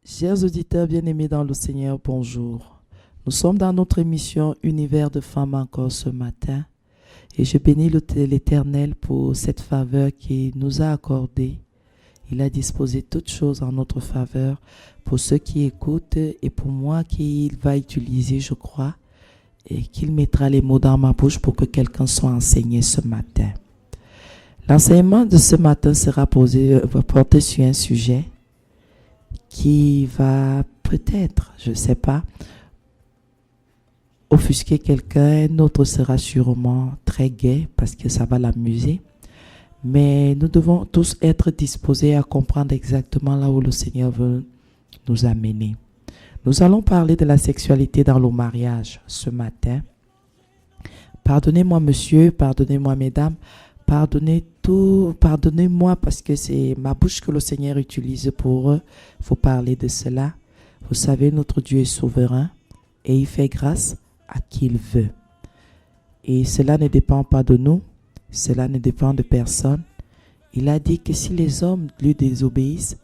Chers auditeurs bien-aimés dans le Seigneur, bonjour. Nous sommes dans notre émission Univers de femmes encore ce matin et je bénis l'Éternel pour cette faveur qu'il nous a accordée. Il a disposé toutes choses en notre faveur pour ceux qui écoutent et pour moi qu'il va utiliser, je crois, et qu'il mettra les mots dans ma bouche pour que quelqu'un soit enseigné ce matin. L'enseignement de ce matin va porter sur un sujet qui va peut-être, je ne sais pas, offusquer quelqu'un. Un autre sera sûrement très gai parce que ça va l'amuser. Mais nous devons tous être disposés à comprendre exactement là où le Seigneur veut nous amener. Nous allons parler de la sexualité dans le mariage ce matin. Pardonnez-moi monsieur, pardonnez-moi mesdames, pardonnez-moi parce que c'est ma bouche que le Seigneur utilise pour vous parler de cela. Vous savez, notre Dieu est souverain et il fait grâce à qui il veut. Et cela ne dépend pas de nous, cela ne dépend de personne. Il a dit que si les hommes lui désobéissent,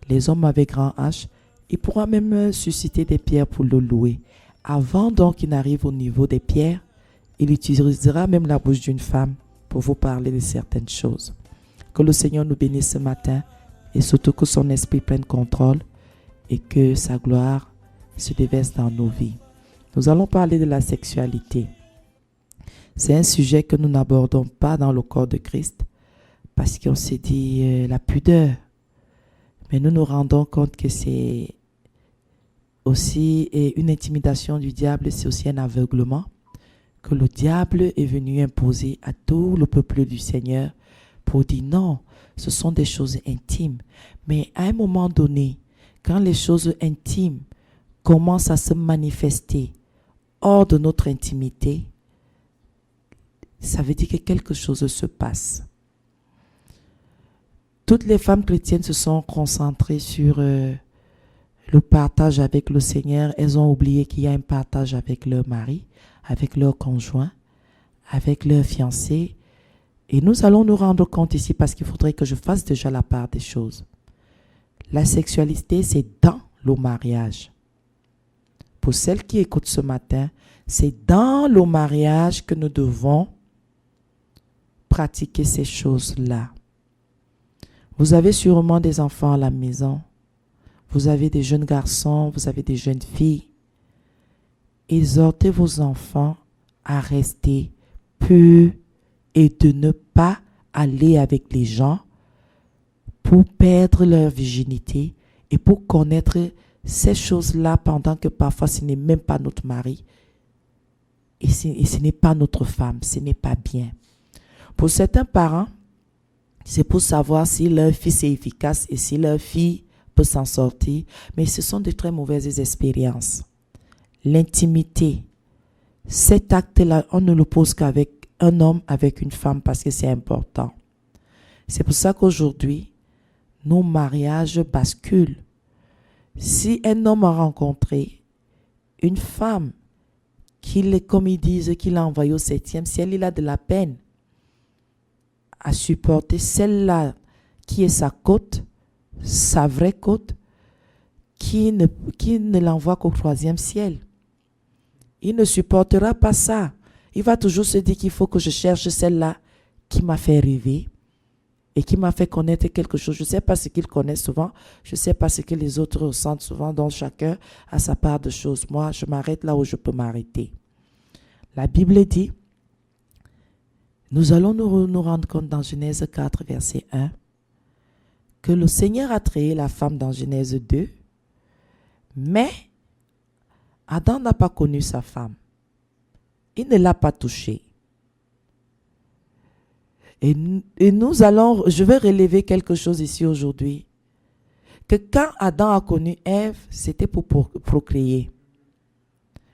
les hommes avec grand H, il pourra même susciter des pierres pour le louer. Avant donc qu'il n'arrive au niveau des pierres, il utilisera même la bouche d'une femme pour vous parler de certaines choses. Que le Seigneur nous bénisse ce matin et surtout que son esprit prenne contrôle et que sa gloire se déverse dans nos vies. Nous allons parler de la sexualité. C'est un sujet que nous n'abordons pas dans le corps de Christ parce qu'on s'est dit la pudeur. Mais nous nous rendons compte que c'est aussi une intimidation du diable, c'est aussi un aveuglement que le diable est venu imposer à tout le peuple du Seigneur pour dire non, ce sont des choses intimes. Mais à un moment donné, quand les choses intimes commencent à se manifester hors de notre intimité, ça veut dire que quelque chose se passe. Toutes les femmes chrétiennes se sont concentrées sur le partage avec le Seigneur. Elles ont oublié qu'il y a un partage avec leur mari, avec leur conjoint, avec leur fiancé. Et nous allons nous rendre compte ici parce qu'il faudrait que je fasse déjà la part des choses. La sexualité, c'est dans le mariage. Pour celles qui écoutent ce matin, c'est dans le mariage que nous devons pratiquer ces choses-là. Vous avez sûrement des enfants à la maison. Vous avez des jeunes garçons, vous avez des jeunes filles. Exhortez vos enfants à rester purs et de ne pas aller avec les gens pour perdre leur virginité et pour connaître ces choses-là pendant que parfois ce n'est même pas notre mari et ce n'est pas notre femme, ce n'est pas bien. Pour certains parents, c'est pour savoir si leur fils est efficace et si leur fille peut s'en sortir, mais ce sont de très mauvaises expériences. L'intimité, cet acte-là, on ne le pose qu'avec un homme, avec une femme, parce que c'est important. C'est pour ça qu'aujourd'hui, nos mariages basculent. Si un homme a rencontré une femme, comme ils disent, qu'il a envoyé au 7e ciel, il a de la peine à supporter celle-là qui est sa côte, sa vraie côte, qui ne l'envoie qu'au 3e ciel. Il ne supportera pas ça. Il va toujours se dire qu'il faut que je cherche celle-là qui m'a fait rêver et qui m'a fait connaître quelque chose. Je ne sais pas ce qu'il connaît souvent. Je ne sais pas ce que les autres ressentent souvent. Donc chacun a sa part de choses. Moi, je m'arrête là où je peux m'arrêter. La Bible dit, nous allons nous rendre compte dans Genèse 4, verset 1, que le Seigneur a créé la femme dans Genèse 2, mais Adam n'a pas connu sa femme. Il ne l'a pas touchée. Et je vais relever quelque chose ici aujourd'hui. Que quand Adam a connu Ève, c'était pour procréer.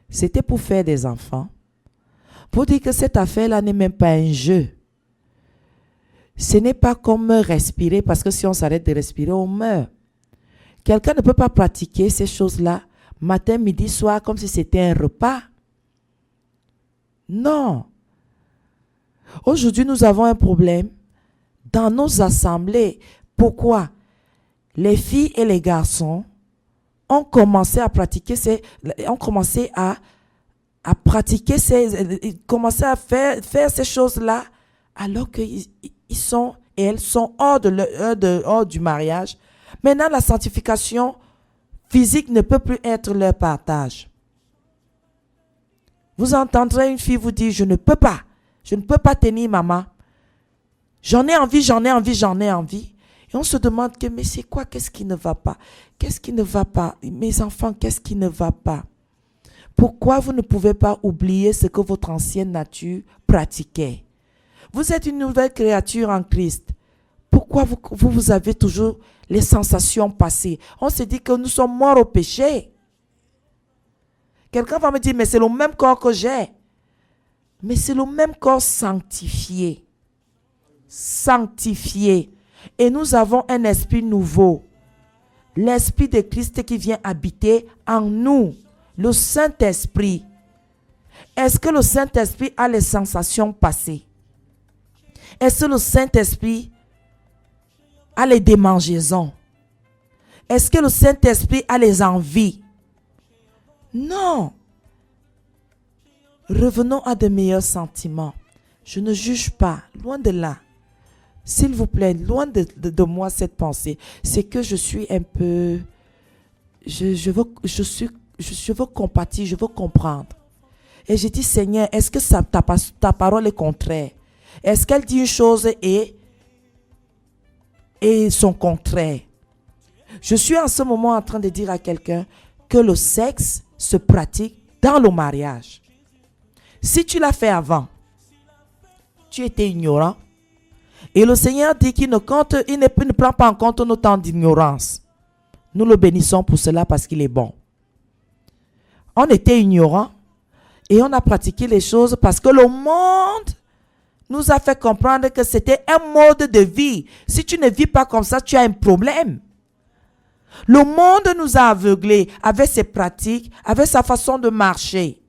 C'était pour faire des enfants. Pour dire que cette affaire-là n'est même pas un jeu. Ce n'est pas comme respirer, parce que si on s'arrête de respirer, on meurt. Quelqu'un ne peut pas pratiquer ces choses-là matin, midi, soir, comme si c'était un repas. Non. Aujourd'hui, nous avons un problème dans nos assemblées. Pourquoi? Les filles et les garçons ont commencé à pratiquer commencé à faire ces choses-là alors qu'ils sont et elles sont hors du mariage. Maintenant, la sanctification physique ne peut plus être leur partage. Vous entendrez une fille vous dire, je ne peux pas tenir maman. J'en ai envie. Et on se demande que, mais c'est quoi, qu'est-ce qui ne va pas? Qu'est-ce qui ne va pas? Mes enfants, qu'est-ce qui ne va pas? Pourquoi vous ne pouvez pas oublier ce que votre ancienne nature pratiquait? Vous êtes une nouvelle créature en Christ. Pourquoi vous avez toujours les sensations passées? On se dit que nous sommes morts au péché. Quelqu'un va me dire, mais c'est le même corps que j'ai. Mais c'est le même corps sanctifié. Sanctifié. Et nous avons un esprit nouveau. L'esprit de Christ qui vient habiter en nous. Le Saint-Esprit. Est-ce que le Saint-Esprit a les sensations passées? Est-ce que le Saint-Esprit a les démangeaisons? Est-ce que le Saint-Esprit a les envies? Non. Revenons à de meilleurs sentiments. Je ne juge pas, loin de là. S'il vous plaît, loin de moi cette pensée. C'est que je suis un peu... Je veux compatir, je veux comprendre. Et je dis, Seigneur, est-ce que ta parole est contraire? Est-ce qu'elle dit une chose et son contraire? Je suis en ce moment en train de dire à quelqu'un que le sexe se pratique dans le mariage. Si tu l'as fait avant, tu étais ignorant. Et le Seigneur dit qu'il ne prend pas en compte nos temps d'ignorance. Nous le bénissons pour cela parce qu'il est bon. On était ignorants et on a pratiqué les choses parce que le monde nous a fait comprendre que c'était un mode de vie. Si tu ne vis pas comme ça, tu as un problème. Le monde nous a aveuglés avec ses pratiques, avec sa façon de marcher.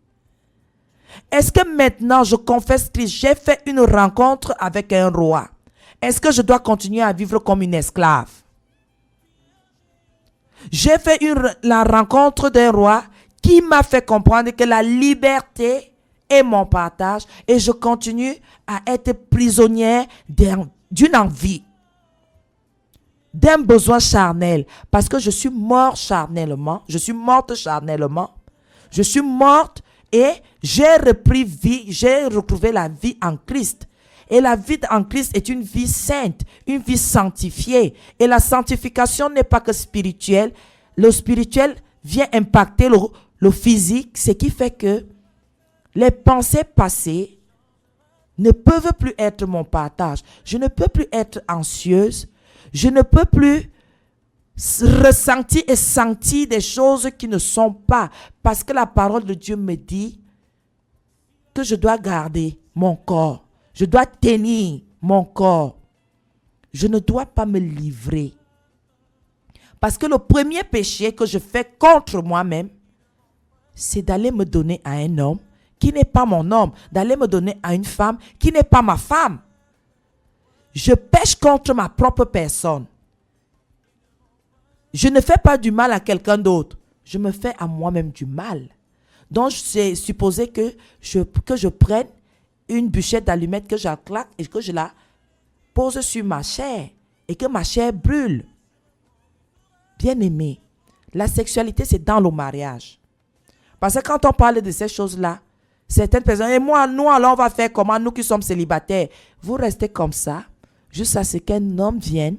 Est-ce que maintenant je confesse que j'ai fait une rencontre avec un roi? Est-ce que je dois continuer à vivre comme une esclave? J'ai fait la rencontre d'un roi qui m'a fait comprendre que la liberté est mon partage et je continue à être prisonnière d'une envie, d'un besoin charnel parce que je suis morte charnellement, je suis morte et j'ai retrouvé la vie en Christ. Et la vie en Christ est une vie sainte, une vie sanctifiée. Et la sanctification n'est pas que spirituelle. Le spirituel vient impacter le physique, ce qui fait que les pensées passées ne peuvent plus être mon partage. Je ne peux plus être anxieuse. Je ne peux plus ressentir et sentir des choses qui ne sont pas. Parce que la parole de Dieu me dit que je dois garder mon corps. Je dois tenir mon corps. Je ne dois pas me livrer. Parce que le premier péché que je fais contre moi-même, c'est d'aller me donner à un homme qui n'est pas mon homme, d'aller me donner à une femme qui n'est pas ma femme. Je pêche contre ma propre personne. Je ne fais pas du mal à quelqu'un d'autre. Je me fais à moi-même du mal. Donc, c'est supposé que je prenne une bûchette d'allumettes que j'acclaque et que je la pose sur ma chair et que ma chair brûle. Bien-aimé, la sexualité, c'est dans le mariage. Parce que quand on parle de ces choses-là, certaines personnes, et moi, nous, alors on va faire comment, nous qui sommes célibataires? Vous restez comme ça, jusqu'à ce qu'un homme vienne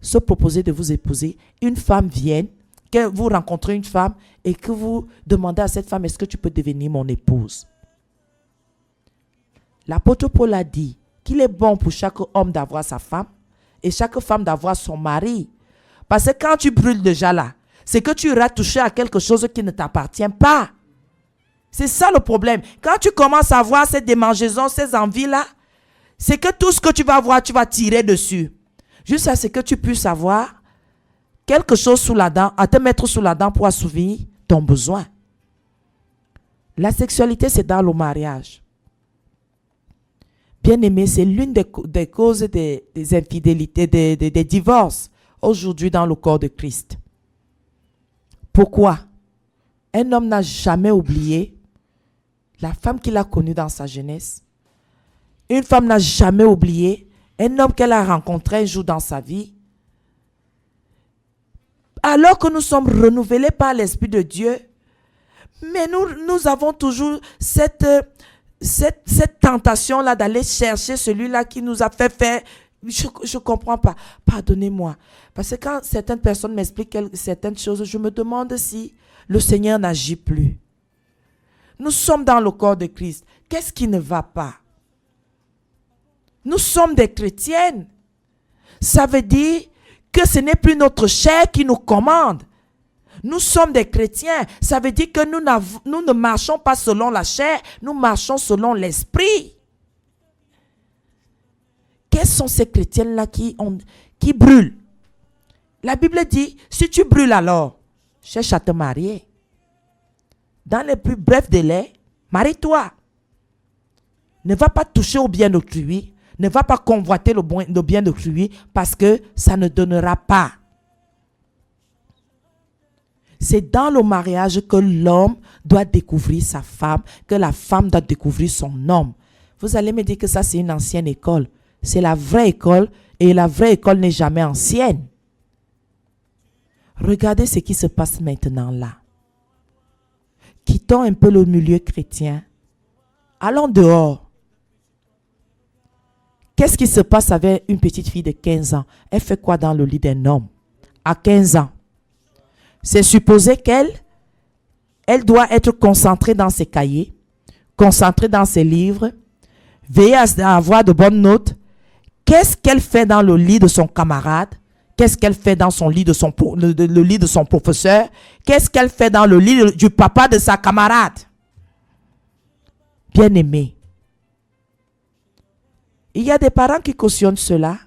se proposer de vous épouser, une femme vienne, que vous rencontrez une femme et que vous demandez à cette femme, est-ce que tu peux devenir mon épouse? L'apôtre Paul a dit qu'il est bon pour chaque homme d'avoir sa femme et chaque femme d'avoir son mari. Parce que quand tu brûles déjà là, c'est que tu iras toucher à quelque chose qui ne t'appartient pas. C'est ça le problème. Quand tu commences à voir ces démangeaisons, ces envies-là, c'est que tout ce que tu vas voir, tu vas tirer dessus. Jusqu'à ce que tu puisses avoir quelque chose sous la dent, à te mettre sous la dent pour assouvir ton besoin. La sexualité, c'est dans le mariage. Bien-aimé, c'est l'une des causes des infidélités, des divorces aujourd'hui dans le corps de Christ. Pourquoi? Un homme n'a jamais oublié la femme qu'il a connue dans sa jeunesse. Une femme n'a jamais oublié un homme qu'elle a rencontré un jour dans sa vie. Alors que nous sommes renouvelés par l'Esprit de Dieu, mais nous avons toujours cette tentation-là d'aller chercher celui-là qui nous a fait faire. Je ne comprends pas. Pardonnez-moi. Parce que quand certaines personnes m'expliquent certaines choses, je me demande si le Seigneur n'agit plus. Nous sommes dans le corps de Christ. Qu'est-ce qui ne va pas? Nous sommes des chrétiennes. Ça veut dire que ce n'est plus notre chair qui nous commande. Nous sommes des chrétiens. Ça veut dire que nous ne marchons pas selon la chair, nous marchons selon l'esprit. Quels sont ces chrétiens-là qui brûlent? La Bible dit, si tu brûles alors, cherche à te marier. Dans les plus brefs délais, marie-toi. Ne va pas toucher au bien d'autrui. Ne va pas convoiter le bien d'autrui parce que ça ne donnera pas. C'est dans le mariage que l'homme doit découvrir sa femme, que la femme doit découvrir son homme. Vous allez me dire que ça, c'est une ancienne école. C'est la vraie école et la vraie école n'est jamais ancienne. Regardez ce qui se passe maintenant là. Quittons un peu le milieu chrétien. Allons dehors. Qu'est-ce qui se passe avec une petite fille de 15 ans? Elle fait quoi dans le lit d'un homme? À 15 ans. C'est supposé qu'elle doit être concentrée dans ses cahiers, concentrée dans ses livres, veiller à avoir de bonnes notes. Qu'est-ce qu'elle fait dans le lit de son camarade? Qu'est-ce qu'elle fait dans son lit le lit de son professeur? Qu'est-ce qu'elle fait dans le lit du papa de sa camarade? Bien-aimé. Il y a des parents qui cautionnent cela,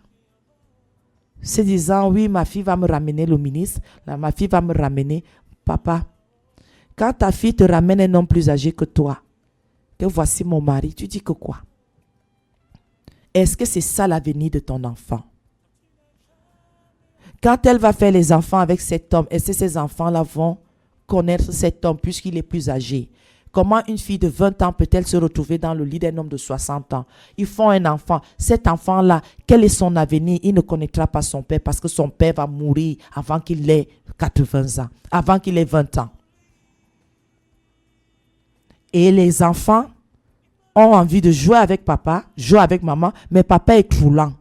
se disant, oui, ma fille va me ramener le ministre, ma fille va me ramener. Papa, quand ta fille te ramène un homme plus âgé que toi, que voici mon mari, tu dis que quoi? Est-ce que c'est ça l'avenir de ton enfant? Quand elle va faire les enfants avec cet homme, est-ce que ces enfants-là vont connaître cet homme puisqu'il est plus âgé? Comment une fille de 20 ans peut-elle se retrouver dans le lit d'un homme de 60 ans? Ils font un enfant. Cet enfant-là, quel est son avenir? Il ne connaîtra pas son père parce que son père va mourir avant qu'il ait 80 ans, avant qu'il ait 20 ans. Et les enfants ont envie de jouer avec papa, jouer avec maman, mais papa est croulant.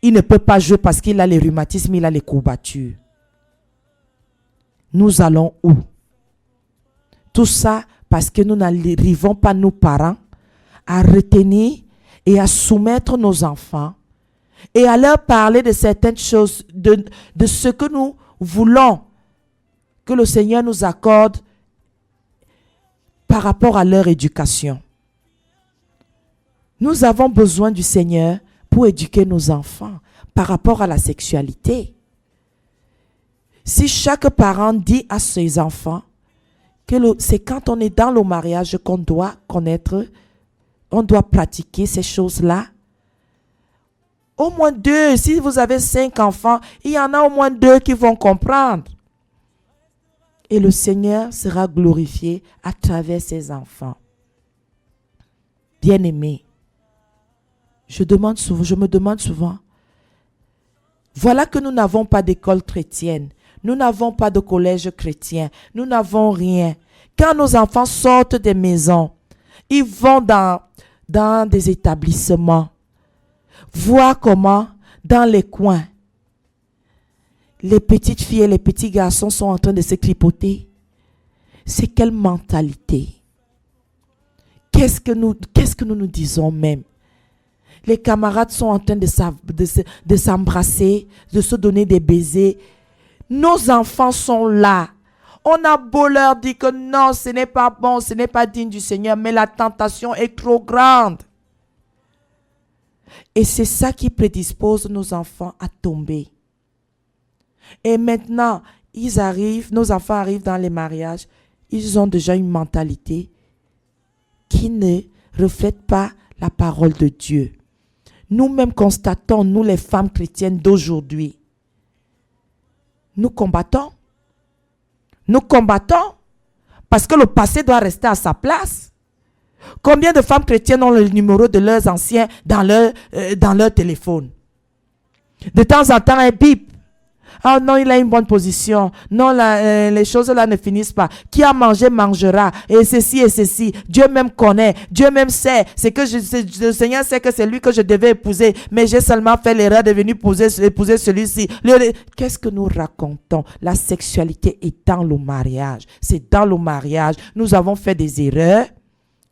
Il ne peut pas jouer parce qu'il a les rhumatismes, il a les courbatures. Nous allons où? Tout ça parce que nous n'arrivons pas, nous parents, à retenir et à soumettre nos enfants et à leur parler de certaines choses, de ce que nous voulons que le Seigneur nous accorde par rapport à leur éducation. Nous avons besoin du Seigneur pour éduquer nos enfants par rapport à la sexualité. Si chaque parent dit à ses enfants que c'est quand on est dans le mariage qu'on doit connaître, on doit pratiquer ces choses-là. Au moins 2, si vous avez 5 enfants, il y en a au moins 2 qui vont comprendre. Et le Seigneur sera glorifié à travers ses enfants. Bien-aimés, je me demande souvent, voilà que nous n'avons pas d'école chrétienne. Nous n'avons pas de collège chrétien. Nous n'avons rien. Quand nos enfants sortent des maisons, ils vont dans des établissements. Voir comment, dans les coins, les petites filles et les petits garçons sont en train de se tripoter. C'est quelle mentalité? Qu'est-ce que nous disons même? Les camarades sont en train de s'embrasser, de se donner des baisers. Nos enfants sont là. On a beau leur dire que non, ce n'est pas bon, ce n'est pas digne du Seigneur, mais la tentation est trop grande. Et c'est ça qui prédispose nos enfants à tomber. Et maintenant, nos enfants arrivent dans les mariages, ils ont déjà une mentalité qui ne reflète pas la parole de Dieu. Nous-mêmes constatons, nous les femmes chrétiennes d'aujourd'hui, nous combattons. Nous combattons parce que le passé doit rester à sa place. Combien de femmes chrétiennes ont le numéro de leurs anciens dans leur téléphone? De temps en temps, un bip. Ah non, il a une bonne position. Non, les choses là ne finissent pas. Qui a mangé, mangera. Et ceci et ceci. Dieu même connaît. Dieu même sait. Le Seigneur sait que c'est lui que je devais épouser. Mais j'ai seulement fait l'erreur de venir épouser celui-ci. Qu'est-ce que nous racontons? La sexualité est dans le mariage. C'est dans le mariage. Nous avons fait des erreurs.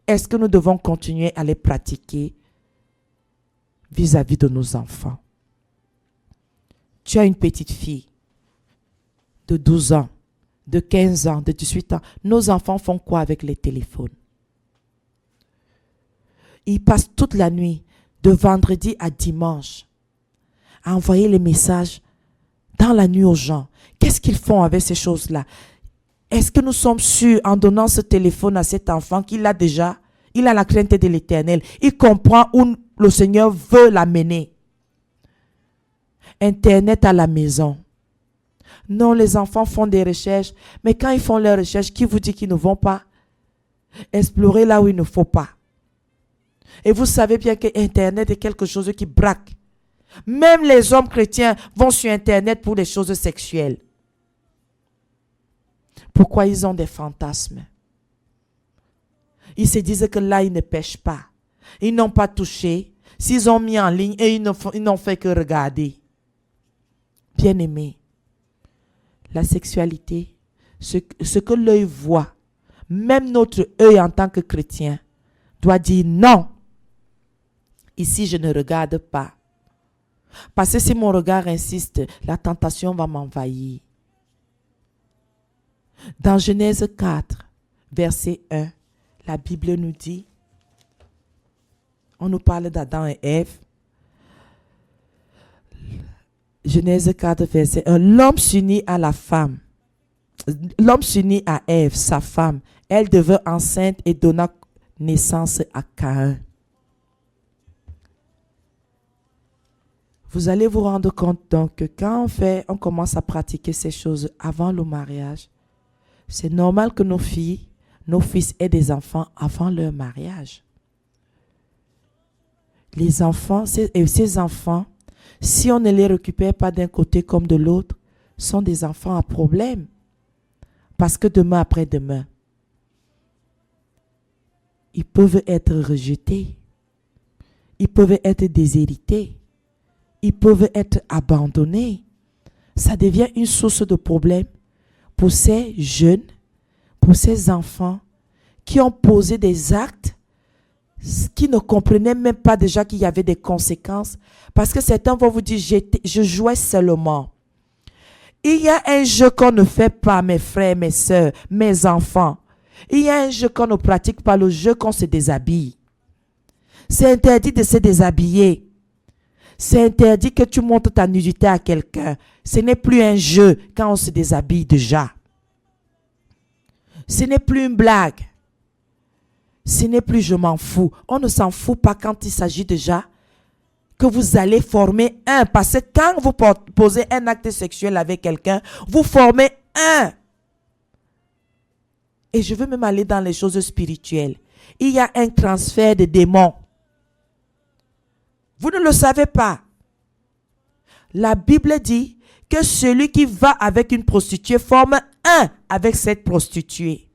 Est-ce que nous devons continuer à les pratiquer vis-à-vis de nos enfants? Tu as une petite fille de 12 ans, de 15 ans, de 18 ans. Nos enfants font quoi avec les téléphones? Ils passent toute la nuit, de vendredi à dimanche, à envoyer les messages dans la nuit aux gens. Qu'est-ce qu'ils font avec ces choses-là? Est-ce que nous sommes sûrs, en donnant ce téléphone à cet enfant, qu'il a la crainte de l'Éternel? Il comprend où le Seigneur veut l'amener. Internet à la maison. Non, les enfants font des recherches, mais quand ils font leurs recherches, qui vous dit qu'ils ne vont pas explorer là où il ne faut pas? Et vous savez bien que Internet est quelque chose qui braque. Même les hommes chrétiens vont sur Internet pour des choses sexuelles. Pourquoi ils ont des fantasmes? Ils se disent que là, ils ne pêchent pas. Ils n'ont pas touché. S'ils ont mis en ligne et ils n'ont fait que regarder. Bien-aimés, la sexualité, ce que l'œil voit, même notre œil en tant que chrétien, doit dire non. Ici, je ne regarde pas. Parce que si mon regard insiste, la tentation va m'envahir. Dans Genèse 4, verset 1, la Bible nous dit, on nous parle d'Adam et Ève. Genèse 4, verset 1. L'homme s'unit à la femme. L'homme s'unit à Ève, sa femme. Elle devint enceinte et donna naissance à Caïn. Vous allez vous rendre compte donc que quand on commence à pratiquer ces choses avant le mariage, c'est normal que nos filles, nos fils aient des enfants avant leur mariage. Les enfants, ces enfants, si on ne les récupère pas d'un côté comme de l'autre, sont des enfants à problème. Parce que demain après-demain, ils peuvent être rejetés. Ils peuvent être déshérités. Ils peuvent être abandonnés. Ça devient une source de problème pour ces jeunes, pour ces enfants qui ont posé des actes qui ne comprenaient même pas déjà qu'il y avait des conséquences. Parce que certains vont vous dire, je jouais seulement. Il y a un jeu qu'on ne fait pas, mes frères, mes soeurs, mes enfants. Il y a un jeu qu'on ne pratique pas, le jeu qu'on se déshabille. C'est interdit de se déshabiller. C'est interdit que tu montres ta nudité à quelqu'un. Ce n'est plus un jeu quand on se déshabille déjà. Ce n'est plus une blague. Ce n'est plus je m'en fous. On ne s'en fout pas quand il s'agit déjà que vous allez former un. Parce que quand vous posez un acte sexuel avec quelqu'un, vous formez un. Et je veux même aller dans les choses spirituelles. Il y a un transfert de démons. Vous ne le savez pas. La Bible dit que celui qui va avec une prostituée forme un avec cette prostituée.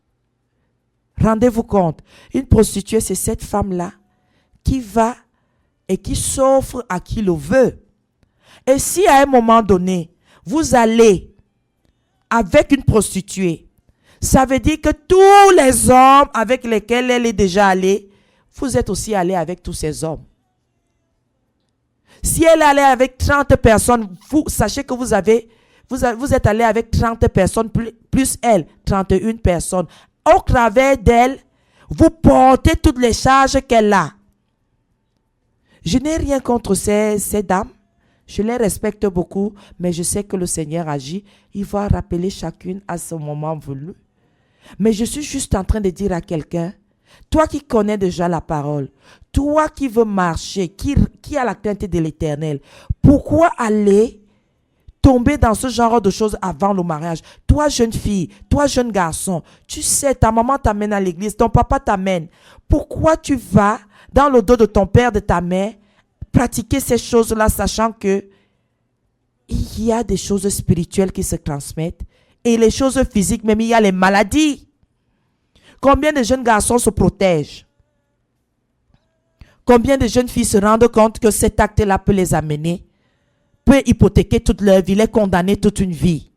Rendez-vous compte, une prostituée, c'est cette femme-là qui va et qui s'offre à qui le veut. Et si à un moment donné, vous allez avec une prostituée, ça veut dire que tous les hommes avec lesquels elle est déjà allée, vous êtes aussi allé avec tous ces hommes. Si elle est allée avec 30 personnes, vous sachez que vous êtes allé avec 30 personnes plus elle, 31 personnes. Au travers d'elle, vous portez toutes les charges qu'elle a. Je n'ai rien contre ces dames. Je les respecte beaucoup, mais je sais que le Seigneur agit. Il va rappeler chacune à ce moment voulu. Mais je suis juste en train de dire à quelqu'un, toi qui connais déjà la parole, toi qui veux marcher, qui a la crainte de l'Éternel, pourquoi aller tomber dans ce genre de choses avant le mariage. Toi, jeune fille, toi, jeune garçon, tu sais, ta maman t'amène à l'église, ton papa t'amène. Pourquoi tu vas dans le dos de ton père, de ta mère, pratiquer ces choses-là, sachant que il y a des choses spirituelles qui se transmettent et les choses physiques, même il y a les maladies. Combien de jeunes garçons se protègent? Combien de jeunes filles se rendent compte que cet acte-là peut les amener, peut hypothéquer toute leur vie, les condamner toute une vie?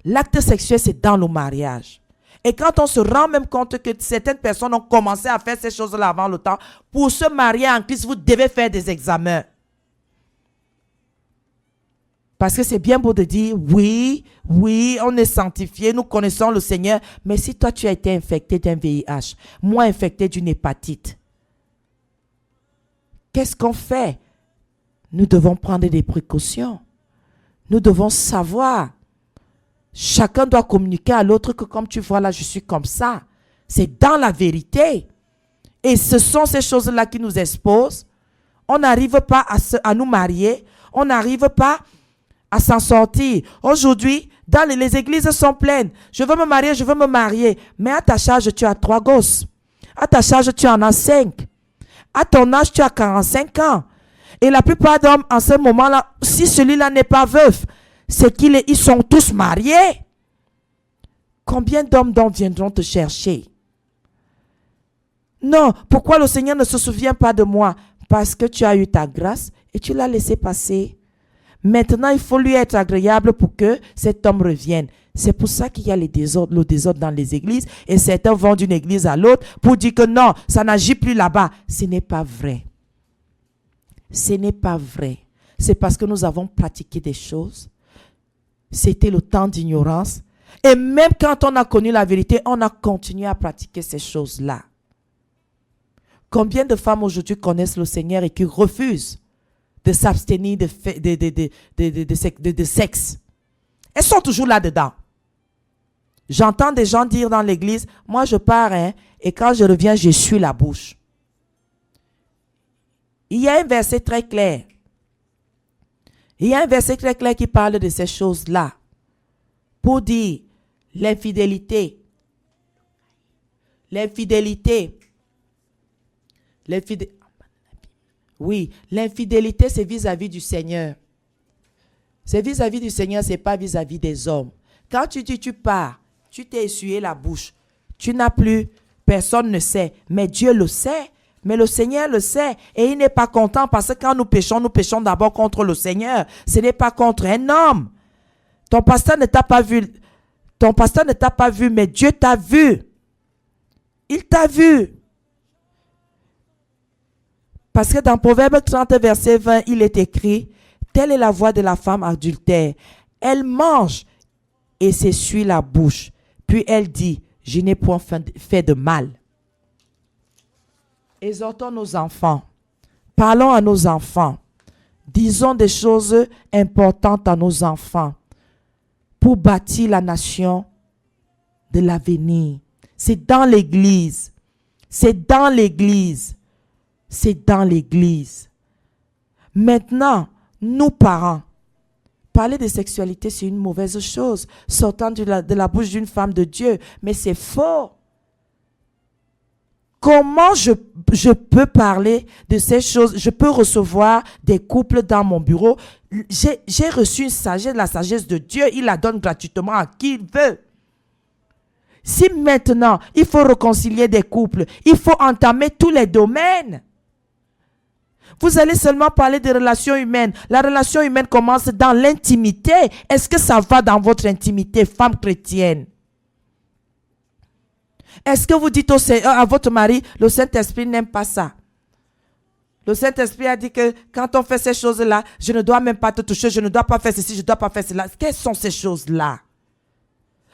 L'acte sexuel, c'est dans le mariage. Et quand on se rend même compte que certaines personnes ont commencé à faire ces choses-là avant le temps, pour se marier en Christ, vous devez faire des examens. Parce que c'est bien beau de dire, oui, on est sanctifié, nous connaissons le Seigneur. Mais si toi, tu as été infecté d'un VIH, moi infecté d'une hépatite, qu'est-ce qu'on fait? Nous devons prendre des précautions. Nous devons savoir. Chacun doit communiquer à l'autre que comme tu vois là, je suis comme ça. C'est dans la vérité. Et ce sont ces choses-là qui nous exposent. On n'arrive pas à nous marier. On n'arrive pas à s'en sortir. Aujourd'hui, les églises sont pleines. Je veux me marier, je veux me marier. Mais à ta charge, tu as 3 gosses. À ta charge, tu en as 5. À ton âge, tu as 45 ans. Et la plupart d'hommes, en ce moment-là, si celui-là n'est pas veuf, c'est qu'ils sont tous mariés. Combien d'hommes donc viendront te chercher? Non, pourquoi le Seigneur ne se souvient pas de moi? Parce que tu as eu ta grâce et tu l'as laissé passer. Maintenant, il faut lui être agréable pour que cet homme revienne. C'est pour ça qu'il y a le désordre dans les églises et certains vont d'une église à l'autre pour dire que non, ça n'agit plus là-bas. Ce n'est pas vrai. Ce n'est pas vrai. C'est parce que nous avons pratiqué des choses. C'était le temps d'ignorance. Et même quand on a connu la vérité, on a continué à pratiquer ces choses-là. Combien de femmes aujourd'hui connaissent le Seigneur et qui refusent de s'abstenir de sexe? Elles sont toujours là-dedans. J'entends des gens dire dans l'église, moi je pars, et quand je reviens, je suis la bouche. Il y a un verset très clair. Il y a un verset très clair qui parle de ces choses-là. Pour dire l'infidélité. Oui, l'infidélité, c'est vis-à-vis du Seigneur. C'est vis-à-vis du Seigneur, ce n'est pas vis-à-vis des hommes. Quand tu dis tu pars, tu t'es essuyé la bouche. Tu n'as plus, personne ne sait, mais Dieu le sait. Mais le Seigneur le sait et il n'est pas content parce que quand nous péchons d'abord contre le Seigneur. Ce n'est pas contre un homme. Ton pasteur ne t'a pas vu. Ton pasteur ne t'a pas vu, mais Dieu t'a vu. Il t'a vu. Parce que dans Proverbe 30, verset 20, il est écrit, « Telle est la voix de la femme adultère. Elle mange et s'essuie la bouche. Puis elle dit, je n'ai point fait de mal. » Exhortons nos enfants. Parlons à nos enfants. Disons des choses importantes à nos enfants pour bâtir la nation de l'avenir. C'est dans l'église. C'est dans l'église. C'est dans l'église. Maintenant, nous parents, parler de sexualité, c'est une mauvaise chose, sortant de la bouche d'une femme de Dieu. Mais c'est faux. Comment je peux parler de ces choses? Je peux recevoir des couples dans mon bureau. J'ai reçu une sagesse, la sagesse de Dieu. Il la donne gratuitement à qui il veut. Si maintenant, il faut réconcilier des couples, il faut entamer tous les domaines. Vous allez seulement parler de relations humaines. La relation humaine commence dans l'intimité. Est-ce que ça va dans votre intimité, femme chrétienne? Est-ce que vous dites à votre mari, le Saint-Esprit n'aime pas ça? Le Saint-Esprit a dit que quand on fait ces choses-là, je ne dois même pas te toucher, je ne dois pas faire ceci, je ne dois pas faire cela. Quelles sont ces choses-là?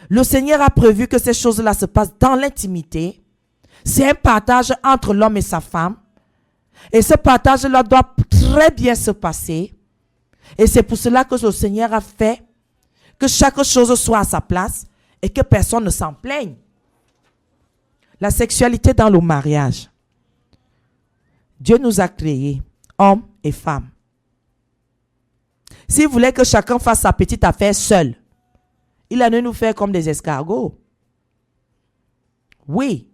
Le Seigneur a prévu que ces choses-là se passent dans l'intimité. C'est un partage entre l'homme et sa femme. Et ce partage-là doit très bien se passer. Et c'est pour cela que le Seigneur a fait que chaque chose soit à sa place et que personne ne s'en plaigne. La sexualité dans le mariage. Dieu nous a créés, hommes et femmes. S'il voulait que chacun fasse sa petite affaire seul, il allait nous faire comme des escargots. Oui.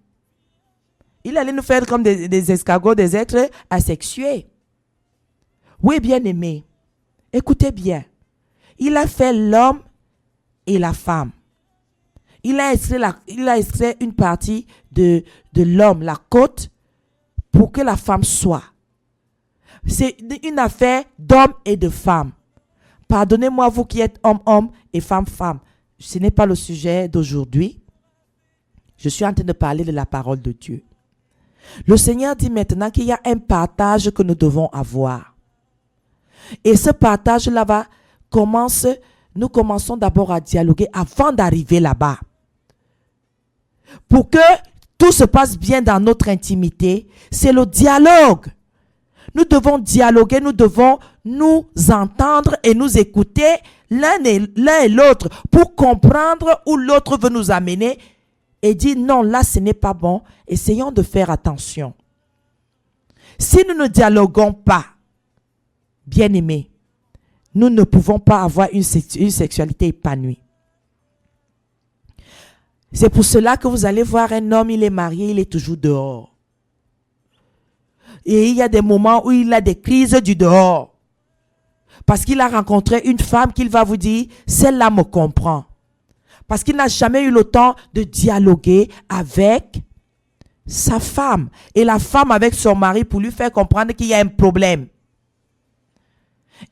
Il allait nous faire comme des escargots, des êtres asexués. Oui, bien-aimés. Écoutez bien. Il a fait l'homme et la femme. Il a extrait une partie de l'homme, la côte, pour que la femme soit. C'est une affaire d'homme et de femme. Pardonnez-moi, vous qui êtes homme et femme. Ce n'est pas le sujet d'aujourd'hui. Je suis en train de parler de la parole de Dieu. Le Seigneur dit maintenant qu'il y a un partage que nous devons avoir. Et ce partage-là nous commençons d'abord à dialoguer avant d'arriver là-bas. Pour que tout se passe bien dans notre intimité, c'est le dialogue. Nous devons dialoguer, nous devons nous entendre et nous écouter l'un et l'autre pour comprendre où l'autre veut nous amener et dire non, là ce n'est pas bon, essayons de faire attention. Si nous ne dialoguons pas, bien-aimés, nous ne pouvons pas avoir une sexualité épanouie. C'est pour cela que vous allez voir un homme, il est marié, il est toujours dehors. Et il y a des moments où il a des crises du dehors. Parce qu'il a rencontré une femme qu'il va vous dire, celle-là me comprend. Parce qu'il n'a jamais eu le temps de dialoguer avec sa femme. Et la femme avec son mari pour lui faire comprendre qu'il y a un problème.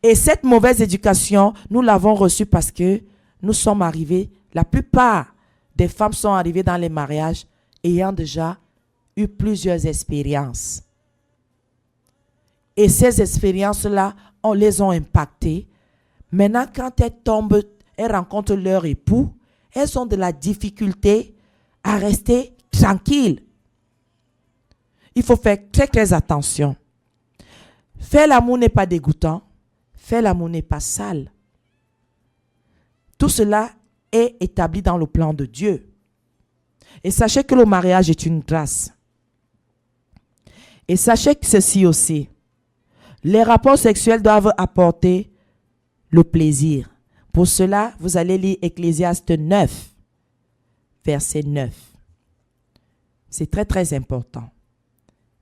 Et cette mauvaise éducation, nous l'avons reçue parce que nous sommes arrivés, la plupart des femmes sont arrivées dans les mariages ayant déjà eu plusieurs expériences. Et ces expériences-là, on les a impactées. Maintenant, quand elles rencontrent leur époux, elles ont de la difficulté à rester tranquilles. Il faut faire très très attention. Faire l'amour n'est pas dégoûtant. Faire l'amour n'est pas sale. Tout cela est établi dans le plan de Dieu. Et sachez que le mariage est une grâce. Et sachez que ceci aussi. Les rapports sexuels doivent apporter le plaisir. Pour cela, vous allez lire Ecclésiaste 9, verset 9. C'est très très important.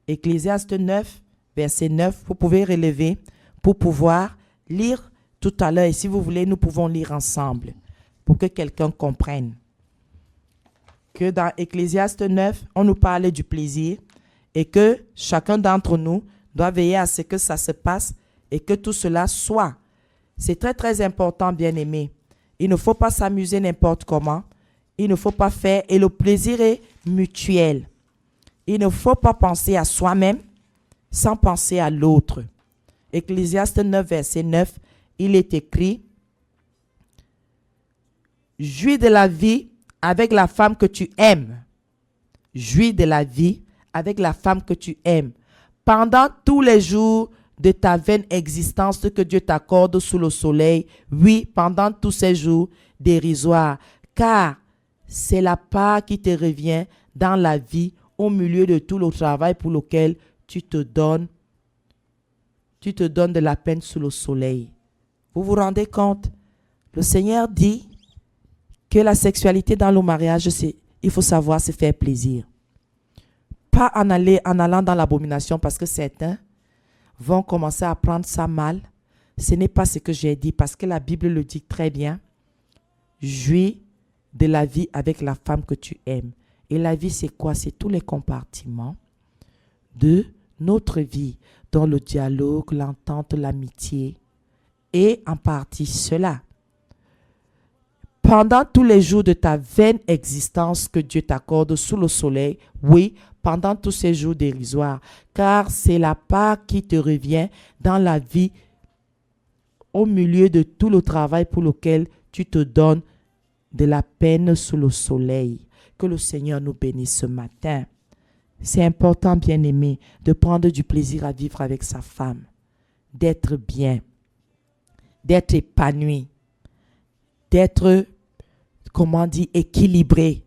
Ecclésiaste 9, verset 9, vous pouvez relever pour pouvoir lire tout à l'heure. Et si vous voulez, nous pouvons lire ensemble pour que quelqu'un comprenne. Que dans Ecclésiaste 9, on nous parle du plaisir et que chacun d'entre nous doit veiller à ce que ça se passe et que tout cela soit. C'est très très important, bien-aimé. Il ne faut pas s'amuser n'importe comment. Il ne faut pas faire, et le plaisir est mutuel. Il ne faut pas penser à soi-même sans penser à l'autre. Ecclésiaste 9, verset 9, il est écrit: jouis de la vie avec la femme que tu aimes. Jouis de la vie avec la femme que tu aimes. Pendant tous les jours de ta vaine existence que Dieu t'accorde sous le soleil, oui, pendant tous ces jours dérisoires, car c'est la part qui te revient dans la vie au milieu de tout le travail pour lequel tu te donnes de la peine sous le soleil. Vous vous rendez compte? Le Seigneur dit que la sexualité dans le mariage, il faut savoir se faire plaisir. Pas en allant dans l'abomination, parce que certains vont commencer à prendre ça mal. Ce n'est pas ce que j'ai dit, parce que la Bible le dit très bien. Jouis de la vie avec la femme que tu aimes. Et la vie, c'est quoi? C'est tous les compartiments de notre vie, dans le dialogue, l'entente, l'amitié, et en partie cela. Pendant tous les jours de ta vaine existence que Dieu t'accorde sous le soleil, oui, pendant tous ces jours dérisoires, car c'est la part qui te revient dans la vie au milieu de tout le travail pour lequel tu te donnes de la peine sous le soleil. Que le Seigneur nous bénisse ce matin. C'est important, bien-aimé, de prendre du plaisir à vivre avec sa femme, d'être bien, d'être épanoui, d'être, équilibré.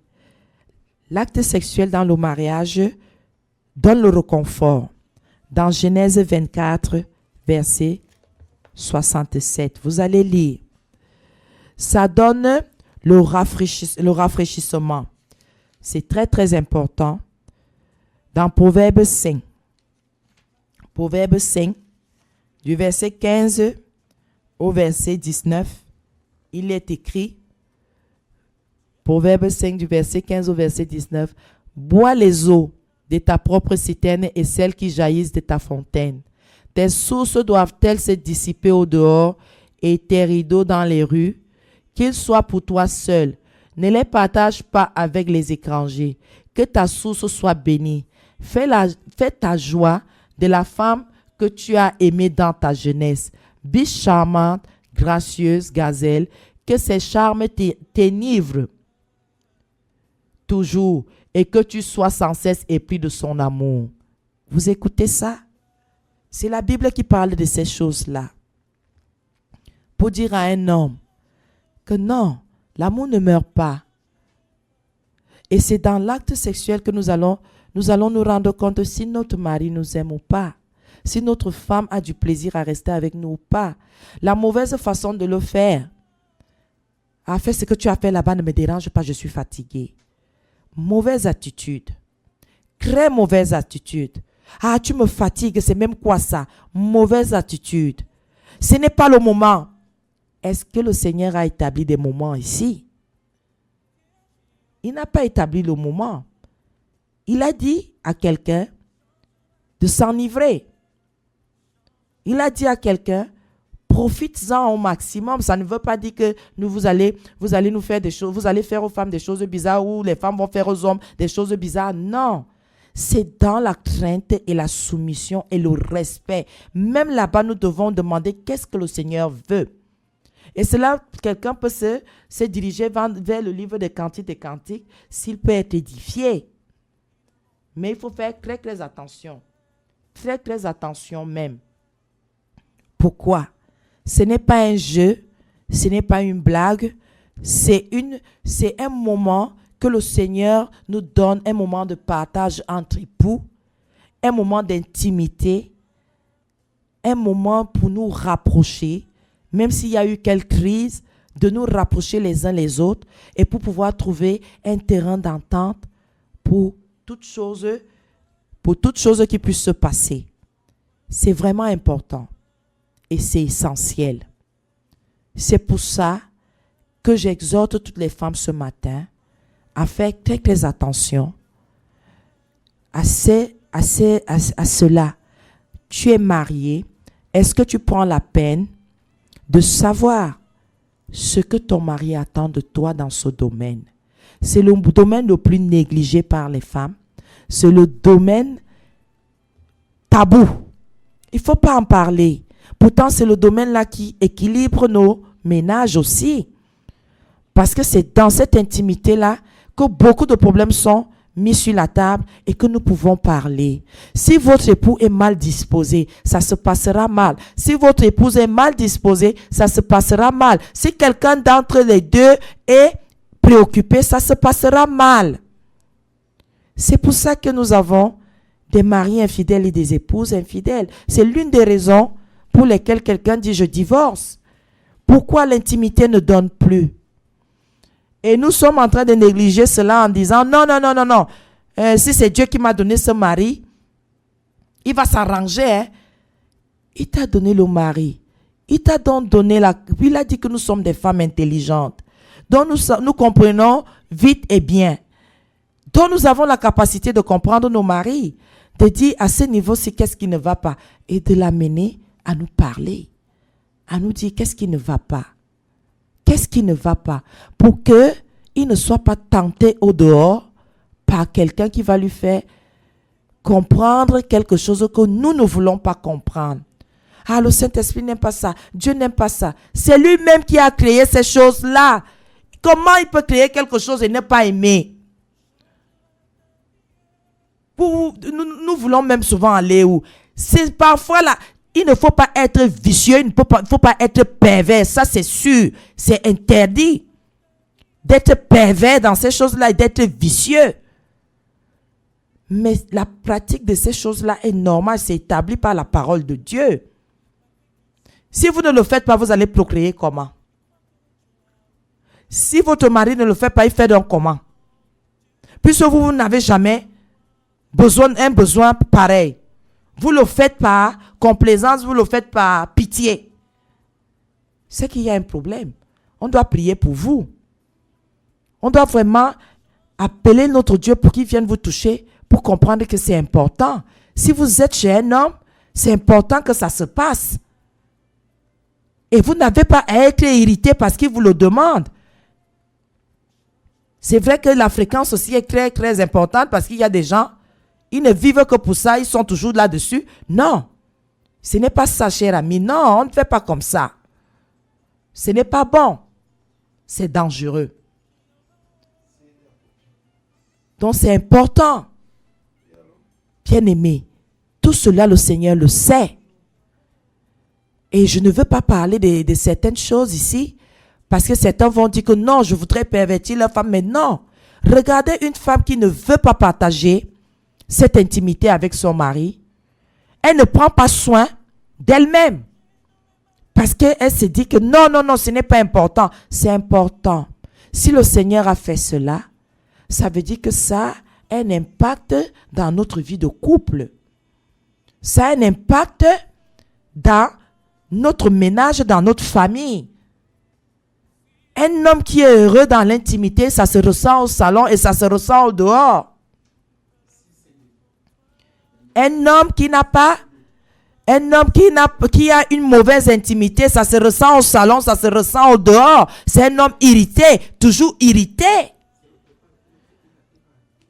L'acte sexuel dans le mariage donne le réconfort. Dans Genèse 24, verset 67. Vous allez lire. Ça donne le rafraîchissement. C'est très, très important. Dans Proverbe 5. Proverbe 5, du verset 15 au verset 19, il est écrit, Proverbe 5, du verset 15 au verset 19, « Bois les eaux de ta propre citerne et celles qui jaillissent de ta fontaine. Tes sources doivent-elles se dissiper au dehors et tes rideaux dans les rues, qu'ils soient pour toi seul. Ne les partage pas avec les étrangers. Que ta source soit bénie. Fais ta joie de la femme que tu as aimée dans ta jeunesse. Biche charmante, gracieuse, gazelle, que ses charmes t'enivrent toujours et que tu sois sans cesse épris de son amour. » Vous écoutez ça? C'est la Bible qui parle de ces choses-là. Pour dire à un homme que non, l'amour ne meurt pas. Et c'est dans l'acte sexuel que nous allons nous rendre compte si notre mari nous aime ou pas. Si notre femme a du plaisir à rester avec nous ou pas. La mauvaise façon de le faire. Ah, fais ce que tu as fait là-bas, ne me dérange pas, je suis fatigué. Mauvaise attitude. Très mauvaise attitude. Ah, tu me fatigues, c'est même quoi ça? Mauvaise attitude. Ce n'est pas le moment. Est-ce que le Seigneur a établi des moments ici? Il n'a pas établi le moment. Il a dit à quelqu'un de s'enivrer. Il a dit à quelqu'un, profites-en au maximum. Ça ne veut pas dire que vous allez nous faire des choses, vous allez faire aux femmes des choses bizarres ou les femmes vont faire aux hommes des choses bizarres. Non. C'est dans la crainte et la soumission et le respect. Même là-bas, nous devons demander qu'est-ce que le Seigneur veut. Et cela, quelqu'un peut se diriger vers le livre des Cantiques des Cantiques s'il peut être édifié. Mais il faut faire très, très attention. Très, très attention même. Pourquoi? Ce n'est pas un jeu, ce n'est pas une blague, c'est un moment que le Seigneur nous donne, un moment de partage entre époux, un moment d'intimité, un moment pour nous rapprocher, même s'il y a eu quelques crises, de nous rapprocher les uns les autres et pour pouvoir trouver un terrain d'entente pour toute chose qui puisse se passer. C'est vraiment important et c'est essentiel. C'est pour ça que j'exhorte toutes les femmes ce matin à faire très très attention à cela. Tu es marié, est-ce que tu prends la peine de savoir ce que ton mari attend de toi dans ce domaine? C'est le domaine le plus négligé par les femmes. C'est le domaine tabou. Il ne faut pas en parler. Pourtant, c'est le domaine-là qui équilibre nos ménages aussi. Parce que c'est dans cette intimité-là que beaucoup de problèmes sont mis sur la table et que nous pouvons parler. Si votre époux est mal disposé, ça se passera mal. Si votre épouse est mal disposée, ça se passera mal. Si quelqu'un d'entre les deux est préoccupé, ça se passera mal. C'est pour ça que nous avons des maris infidèles et des épouses infidèles. C'est l'une des raisons pour lesquelles quelqu'un dit « je divorce ». Pourquoi l'intimité ne donne plus? Et nous sommes en train de négliger cela en disant « non, non, non, non, non. Si c'est Dieu qui m'a donné ce mari, il va s'arranger. Hein? » Il t'a donné le mari. Il t'a donc donné Puis il a dit que nous sommes des femmes intelligentes. Donc nous comprenons vite et bien. Donc nous avons la capacité de comprendre nos maris. De dire à ce niveau-ci qu'est-ce qui ne va pas. Et de l'amener à nous parler. À nous dire qu'est-ce qui ne va pas. Qu'est-ce qui ne va pas? Pour qu'il ne soit pas tenté au dehors par quelqu'un qui va lui faire comprendre quelque chose que nous ne voulons pas comprendre. Ah, le Saint-Esprit n'aime pas ça. Dieu n'aime pas ça. C'est lui-même qui a créé ces choses-là. Comment il peut créer quelque chose et ne pas aimer? Nous voulons même souvent aller où? C'est parfois là. Il ne faut pas être vicieux, il ne faut pas être pervers. Ça, c'est sûr. C'est interdit d'être pervers dans ces choses-là et d'être vicieux. Mais la pratique de ces choses-là est normale. C'est établi par la parole de Dieu. Si vous ne le faites pas, vous allez procréer comment? Si votre mari ne le fait pas, il fait donc comment? Puisque vous n'avez jamais un besoin pareil. Vous le faites par complaisance, vous le faites par pitié. C'est qu'il y a un problème. On doit prier pour vous. On doit vraiment appeler notre Dieu pour qu'il vienne vous toucher, pour comprendre que c'est important. Si vous êtes chez un homme, c'est important que ça se passe. Et vous n'avez pas à être irrité parce qu'il vous le demande. C'est vrai que la fréquence aussi est très, très importante parce qu'il y a des gens, ils ne vivent que pour ça, ils sont toujours là-dessus. Non, ce n'est pas ça, cher ami. Non, on ne fait pas comme ça. Ce n'est pas bon. C'est dangereux. Donc c'est important. Bien-aimé, tout cela, le Seigneur le sait. Et je ne veux pas parler de certaines choses ici, parce que certains vont dire que non, je voudrais pervertir la femme. Mais non, regardez une femme qui ne veut pas partager cette intimité avec son mari. Elle ne prend pas soin d'elle-même. Parce qu'elle se dit que non, non, non, ce n'est pas important. C'est important. Si le Seigneur a fait cela, ça veut dire que ça a un impact dans notre vie de couple. Ça a un impact dans notre ménage, dans notre famille. Un homme qui est heureux dans l'intimité, ça se ressent au salon et ça se ressent au dehors. Un homme qui a une mauvaise intimité, ça se ressent au salon, ça se ressent au dehors. C'est un homme irrité, toujours irrité.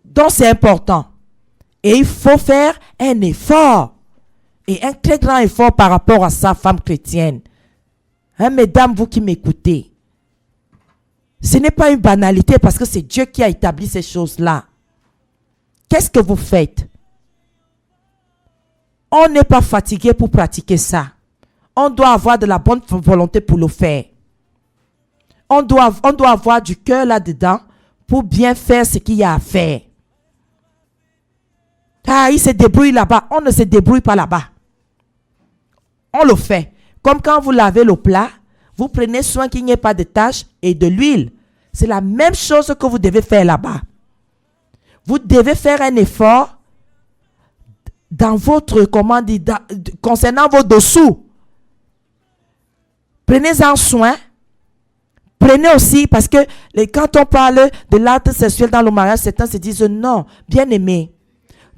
Donc c'est important. Et il faut faire un effort. Et un très grand effort par rapport à sa femme chrétienne. Hein, mesdames, vous qui m'écoutez. Ce n'est pas une banalité parce que c'est Dieu qui a établi ces choses-là. Qu'est-ce que vous faites? On n'est pas fatigué pour pratiquer ça. On doit avoir de la bonne volonté pour le faire. On doit avoir du cœur là-dedans pour bien faire ce qu'il y a à faire. Ah, il se débrouille là-bas. On ne se débrouille pas là-bas. On le fait. Comme quand vous lavez le plat, vous prenez soin qu'il n'y ait pas de taches et de l'huile. C'est la même chose que vous devez faire là-bas. Vous devez faire un effort dans votre, concernant vos dessous. Prenez-en soin. Prenez aussi, parce que quand on parle de l'acte sexuel dans le mariage, certains se disent non, bien aimé.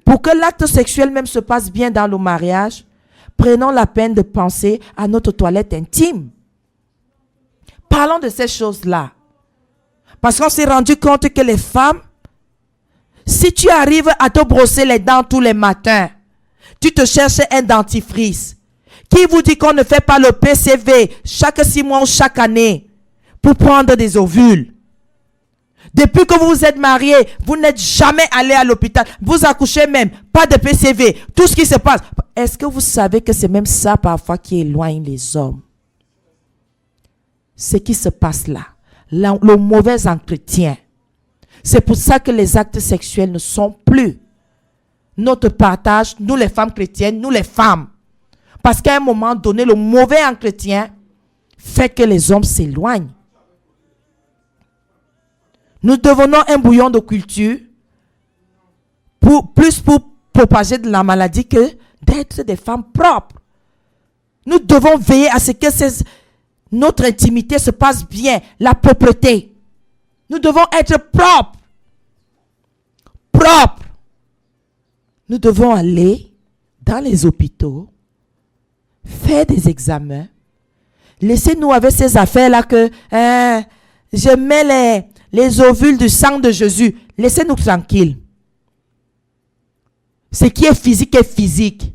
Pour que l'acte sexuel même se passe bien dans le mariage, prenons la peine de penser à notre toilette intime. Parlons de ces choses-là. Parce qu'on s'est rendu compte que les femmes, si tu arrives à te brosser les dents tous les matins, tu te cherches un dentifrice. Qui vous dit qu'on ne fait pas le PCV chaque 6 mois ou chaque année pour prendre des ovules? Depuis que vous vous êtes mariés, vous n'êtes jamais allé à l'hôpital. Vous accouchez même, pas de PCV. Tout ce qui se passe. Est-ce que vous savez que c'est même ça parfois qui éloigne les hommes? Ce qui se passe là. Le mauvais entretien. C'est pour ça que les actes sexuels ne sont plus notre partage, nous les femmes chrétiennes, nous les femmes. Parce qu'à un moment donné, le mauvais entretien fait que les hommes s'éloignent. Nous devenons un bouillon de culture plus pour propager de la maladie que d'être des femmes propres. Nous devons veiller à ce que notre intimité se passe bien, la propreté. Nous devons être propres. Propres. Nous devons aller dans les hôpitaux, faire des examens. Laissez-nous avec ces affaires-là que je mets les ovules du sang de Jésus. Laissez-nous tranquilles. Ce qui est physique est physique.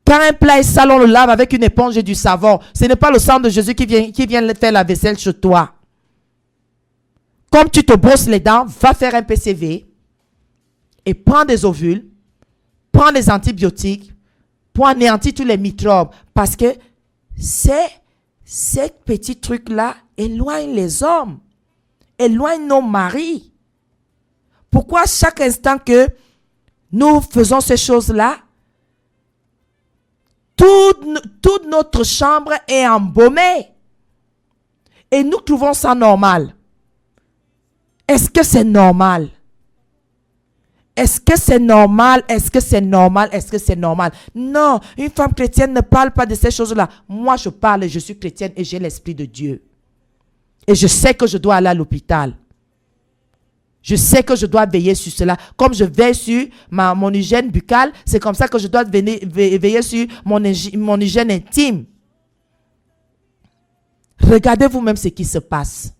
Quand un plat est sale, on le lave avec une éponge et du savon. Ce n'est pas le sang de Jésus qui vient faire la vaisselle chez toi. Comme tu te brosses les dents, va faire un PCV et prends des ovules, prends des antibiotiques pour anéantir tous les microbes. Parce que ces petits trucs-là éloignent les hommes, éloignent nos maris. Pourquoi chaque instant que nous faisons ces choses-là, toute notre chambre est embaumée. Et nous trouvons ça normal. Est-ce que c'est normal? Est-ce que c'est normal? Est-ce que c'est normal? Est-ce que c'est normal? Non, une femme chrétienne ne parle pas de ces choses-là. Moi, je parle et je suis chrétienne et j'ai l'Esprit de Dieu. Et je sais que je dois aller à l'hôpital. Je sais que je dois veiller sur cela. Comme je veille sur mon hygiène buccale, c'est comme ça que je dois veiller sur mon hygiène intime. Regardez vous-même ce qui se passe.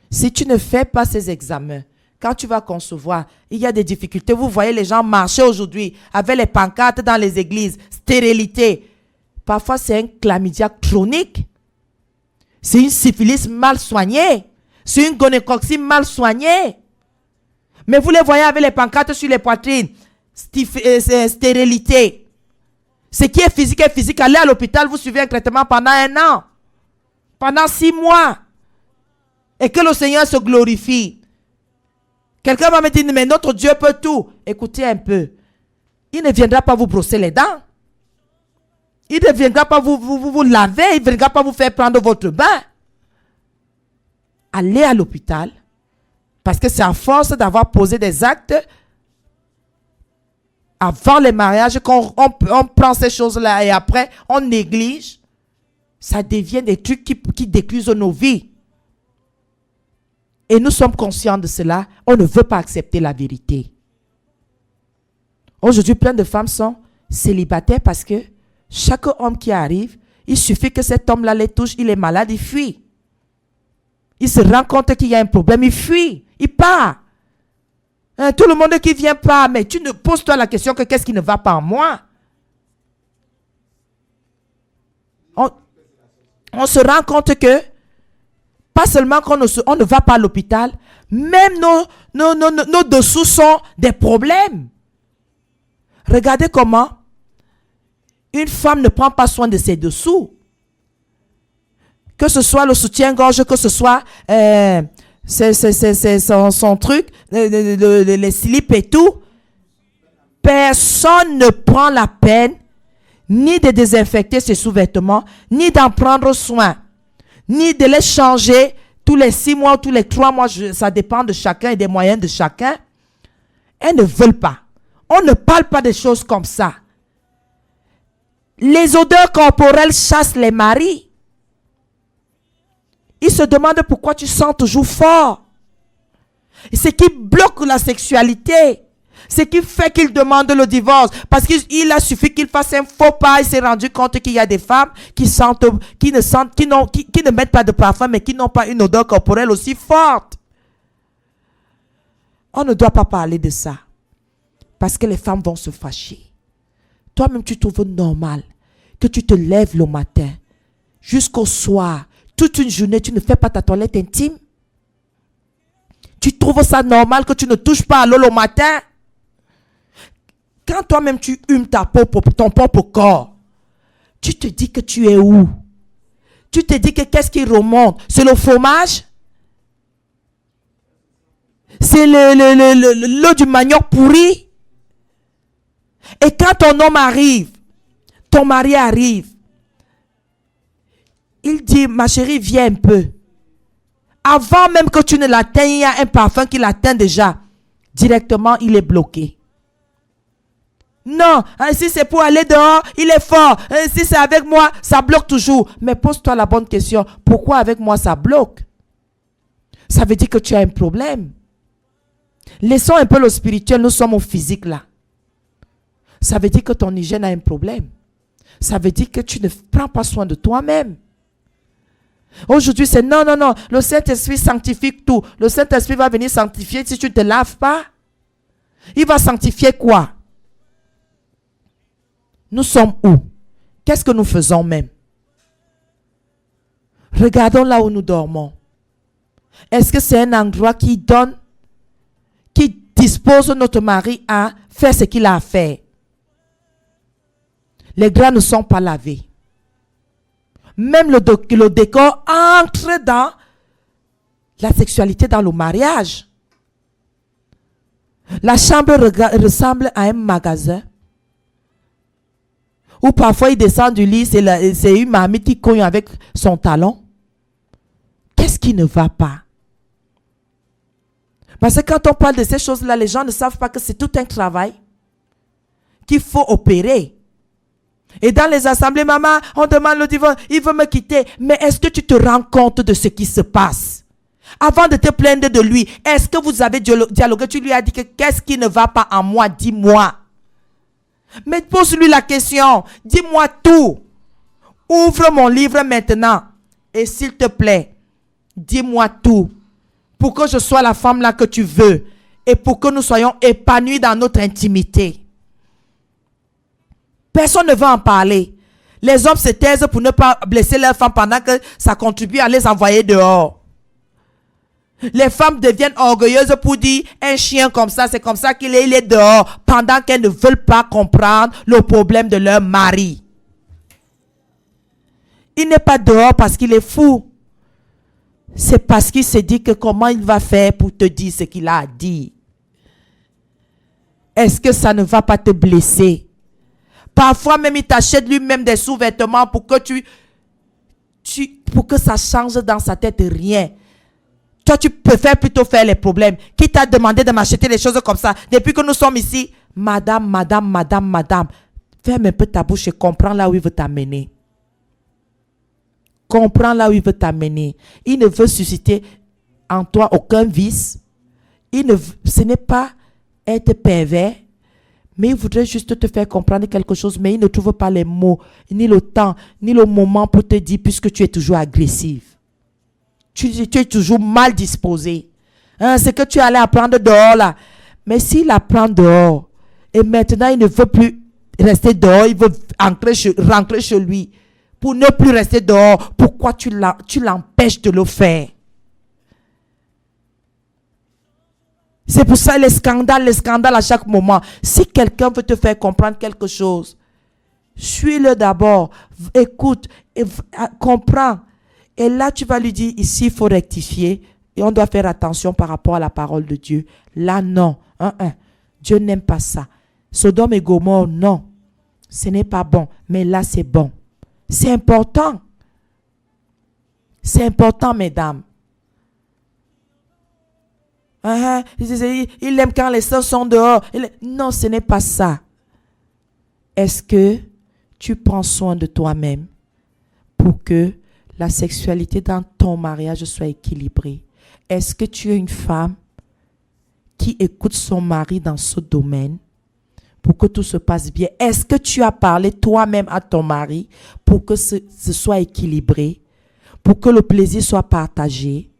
Si tu ne fais pas ces examens, quand tu vas concevoir, il y a des difficultés. Vous voyez les gens marcher aujourd'hui avec les pancartes dans les églises. Stérilité. Parfois, c'est un chlamydia chronique. C'est une syphilis mal soignée. C'est une gonococcie mal soignée. Mais vous les voyez avec les pancartes sur les poitrines. Stérilité. Ce qui est physique est physique. Allez à l'hôpital, vous suivez un traitement pendant 1 an. Pendant 6 mois. Et que le Seigneur se glorifie. Quelqu'un va me dire, mais notre Dieu peut tout. Écoutez un peu. Il ne viendra pas vous brosser les dents. Il ne viendra pas vous laver. Il ne viendra pas vous faire prendre votre bain. Allez à l'hôpital. Parce que c'est à force d'avoir posé des actes avant les mariages qu'on prend ces choses-là et après on néglige. Ça devient des trucs qui détruisent nos vies. Et nous sommes conscients de cela. On ne veut pas accepter la vérité. Aujourd'hui, plein de femmes sont célibataires parce que chaque homme qui arrive, il suffit que cet homme-là les touche, il est malade, il fuit. Il se rend compte qu'il y a un problème, il fuit, il part. Tout le monde qui vient part, mais tu ne poses-toi la question que qu'est-ce qui ne va pas en moi? On se rend compte que pas seulement qu'on ne va pas à l'hôpital, même nos dessous sont des problèmes. Regardez comment une femme ne prend pas soin de ses dessous. Que ce soit le soutien-gorge, que ce soit son truc, les slips et tout. Personne ne prend la peine ni de désinfecter ses sous-vêtements, ni d'en prendre soin, ni de les changer tous les 6 mois, tous les 3 mois. Ça dépend de chacun et des moyens de chacun. Elles ne veulent pas. On ne parle pas de choses comme ça. Les odeurs corporelles chassent les maris. Ils se demandent pourquoi tu sens toujours fort. Et ce qui bloque la sexualité. Ce qui fait qu'il demande le divorce. Parce qu'il a suffi qu'il fasse un faux pas. Il s'est rendu compte qu'il y a des femmes qui ne mettent pas de parfum, mais qui n'ont pas une odeur corporelle aussi forte. On ne doit pas parler de ça. Parce que les femmes vont se fâcher. Toi-même, tu trouves normal que tu te lèves le matin jusqu'au soir. Toute une journée, tu ne fais pas ta toilette intime. Tu trouves ça normal que tu ne touches pas à l'eau le matin. Quand toi-même tu humes ta peau pour ton propre corps, tu te dis que tu es où? Tu te dis que qu'est-ce qui remonte? C'est le fromage? C'est l'eau du manioc pourri? Et quand ton homme arrive, ton mari arrive, il dit, ma chérie, viens un peu. Avant même que tu ne l'atteignes, il y a un parfum qui l'atteint déjà. Directement, il est bloqué. Non, si c'est pour aller dehors, il est fort. Si c'est avec moi, ça bloque toujours. Mais pose-toi la bonne question. Pourquoi avec moi ça bloque? Ça veut dire que tu as un problème. Laissons un peu le spirituel, nous sommes au physique là. Ça veut dire que ton hygiène a un problème. Ça veut dire que tu ne prends pas soin de toi-même. Aujourd'hui, c'est non. Le Saint-Esprit sanctifie tout. Le Saint-Esprit va venir sanctifier si tu ne te laves pas. Il va sanctifier quoi? Nous sommes où? Qu'est-ce que nous faisons même? Regardons là où nous dormons. Est-ce que c'est un endroit qui dispose notre mari à faire ce qu'il a à faire? Les draps ne sont pas lavés. Même le décor entre dans la sexualité, dans le mariage. La chambre ressemble à un magasin. Ou parfois il descend du lit, c'est une marmite qui cogne avec son talon. Qu'est-ce qui ne va pas? Parce que quand on parle de ces choses-là, les gens ne savent pas que c'est tout un travail qu'il faut opérer. Et dans les assemblées, maman, on demande le divorce, il veut me quitter. Mais est-ce que tu te rends compte de ce qui se passe? Avant de te plaindre de lui, est-ce que vous avez dialogué? Tu lui as dit que qu'est-ce qui ne va pas en moi? Dis-moi. Mais pose-lui la question. Dis-moi tout. Ouvre mon livre maintenant. Et s'il te plaît, dis-moi tout. Pour que je sois la femme là que tu veux. Et pour que nous soyons épanouis dans notre intimité. Personne ne veut en parler. Les hommes se taisent pour ne pas blesser leurs femmes pendant que ça contribue à les envoyer dehors. Les femmes deviennent orgueilleuses pour dire un chien comme ça, c'est comme ça qu'il est, il est dehors, pendant qu'elles ne veulent pas comprendre le problème de leur mari. Il n'est pas dehors parce qu'il est fou. C'est parce qu'il se dit que comment il va faire pour te dire ce qu'il a à dire. Est-ce que ça ne va pas te blesser? Parfois même il t'achète lui-même des sous-vêtements pour que pour que ça change dans sa tête rien. Toi, tu préfères plutôt faire les problèmes. Qui t'a demandé de m'acheter des choses comme ça? Depuis que nous sommes ici, madame, ferme un peu ta bouche et comprends là où il veut t'amener. Comprends là où il veut t'amener. Il ne veut susciter en toi aucun vice. Ce n'est pas être pervers, mais il voudrait juste te faire comprendre quelque chose, mais il ne trouve pas les mots, ni le temps, ni le moment pour te dire, puisque tu es toujours agressive. Tu es toujours mal disposé. Hein, c'est que tu allais apprendre dehors là. Mais s'il apprend dehors, et maintenant il ne veut plus rester dehors, il veut rentrer chez lui. Pour ne plus rester dehors, pourquoi tu l'empêches de le faire? C'est pour ça les scandales à chaque moment. Si quelqu'un veut te faire comprendre quelque chose, suis-le d'abord, écoute, comprends. Et là, tu vas lui dire, ici, il faut rectifier. Et on doit faire attention par rapport à la parole de Dieu. Là, non. Dieu n'aime pas ça. Sodome et Gomorrhe, non. Ce n'est pas bon. Mais là, c'est bon. C'est important. C'est important, mesdames. Il aime quand les sœurs sont dehors. Non, ce n'est pas ça. Est-ce que tu prends soin de toi-même pour que la sexualité dans ton mariage soit équilibrée? Est-ce que tu es une femme qui écoute son mari dans ce domaine pour que tout se passe bien? Est-ce que tu as parlé toi-même à ton mari pour que ce soit équilibré, pour que le plaisir soit partagé,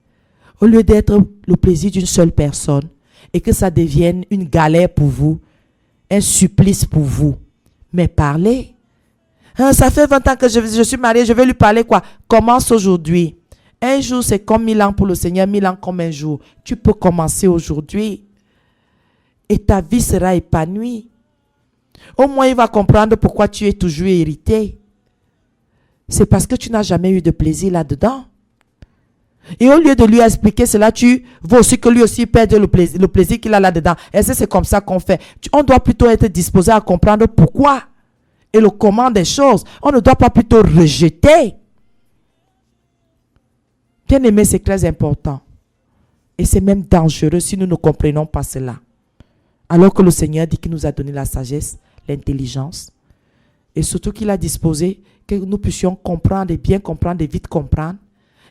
au lieu d'être le plaisir d'une seule personne et que ça devienne une galère pour vous, un supplice pour vous? Mais parlez. Ça fait 20 ans que je suis mariée, je vais lui parler quoi? Commence aujourd'hui. Un jour, c'est comme 1000 ans pour le Seigneur, 1000 ans comme un jour. Tu peux commencer aujourd'hui. Et ta vie sera épanouie. Au moins, il va comprendre pourquoi tu es toujours irrité. C'est parce que tu n'as jamais eu de plaisir là-dedans. Et au lieu de lui expliquer cela, tu veux aussi que lui aussi perde le plaisir qu'il a là-dedans. Et c'est comme ça qu'on fait. On doit plutôt être disposé à comprendre pourquoi et le comment des choses. On ne doit pas plutôt rejeter. Bien aimé, c'est très important. Et c'est même dangereux si nous ne comprenons pas cela. Alors que le Seigneur dit qu'il nous a donné la sagesse, l'intelligence. Et surtout qu'il a disposé que nous puissions comprendre et bien comprendre et vite comprendre.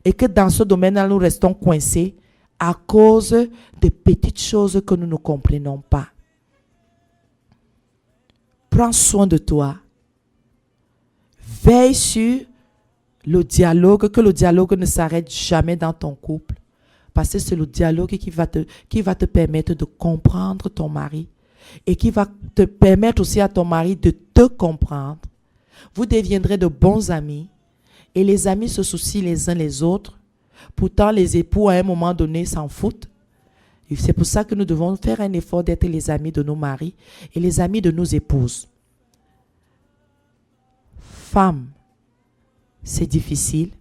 Et que dans ce domaine-là, nous restons coincés à cause des petites choses que nous ne comprenons pas. Prends soin de toi. Veille sur le dialogue, que le dialogue ne s'arrête jamais dans ton couple. Parce que c'est le dialogue qui va te permettre de comprendre ton mari. Et qui va te permettre aussi à ton mari de te comprendre. Vous deviendrez de bons amis. Et les amis se soucient les uns les autres. Pourtant, les époux, à un moment donné, s'en foutent. Et c'est pour ça que nous devons faire un effort d'être les amis de nos maris et les amis de nos épouses. Femmes, c'est difficile.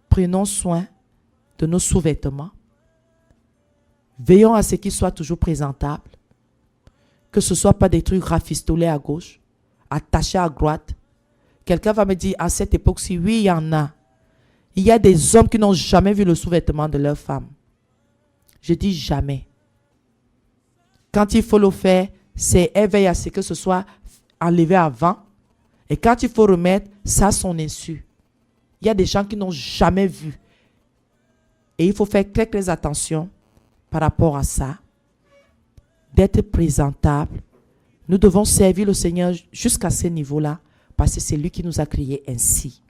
Prenons soin de nos sous-vêtements. Veillons à ce qu'ils soient toujours présentables. Que ce ne soit pas des trucs rafistolés à gauche, attachés à droite. Quelqu'un va me dire, à cette époque-ci, oui, il y en a. Il y a des hommes qui n'ont jamais vu le sous-vêtement de leur femme. Je dis jamais. Quand il faut le faire, c'est elle veille à ce que ce soit enlevé avant. Et quand il faut remettre, ça son insu. Il y a des gens qui n'ont jamais vu. Et il faut faire très très attention par rapport à ça. D'être présentable. Nous devons servir le Seigneur jusqu'à ce niveau-là parce que c'est lui qui nous a créés ainsi.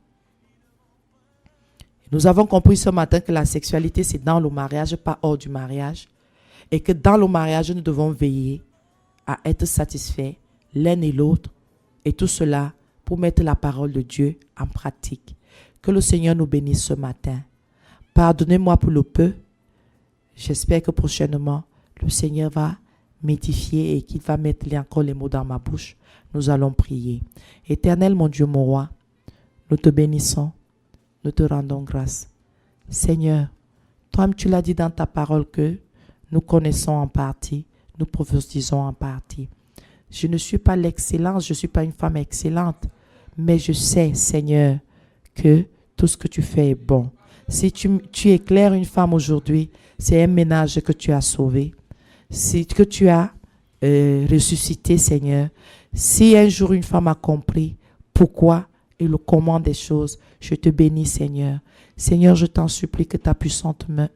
Nous avons compris ce matin que la sexualité c'est dans le mariage, pas hors du mariage. Et que dans le mariage, nous devons veiller à être satisfaits l'un et l'autre. Et tout cela pour mettre la parole de Dieu en pratique. Que le Seigneur nous bénisse ce matin. Pardonnez-moi pour le peu. J'espère que prochainement, le Seigneur va m'édifier et qu'il va mettre encore les mots dans ma bouche. Nous allons prier. Éternel, mon Dieu, mon roi, nous te bénissons, nous te rendons grâce. Seigneur, toi, tu l'as dit dans ta parole que nous connaissons en partie, nous prophétisons en partie. Je ne suis pas l'excellence, je ne suis pas une femme excellente, mais je sais, Seigneur, que tout ce que tu fais est bon. Si tu éclaires une femme aujourd'hui, c'est un ménage que tu as sauvé. Si que tu as ressuscité, Seigneur. Si un jour une femme a compris pourquoi et le comment des choses, je te bénis, Seigneur. Seigneur, je t'en supplie que ta puissante main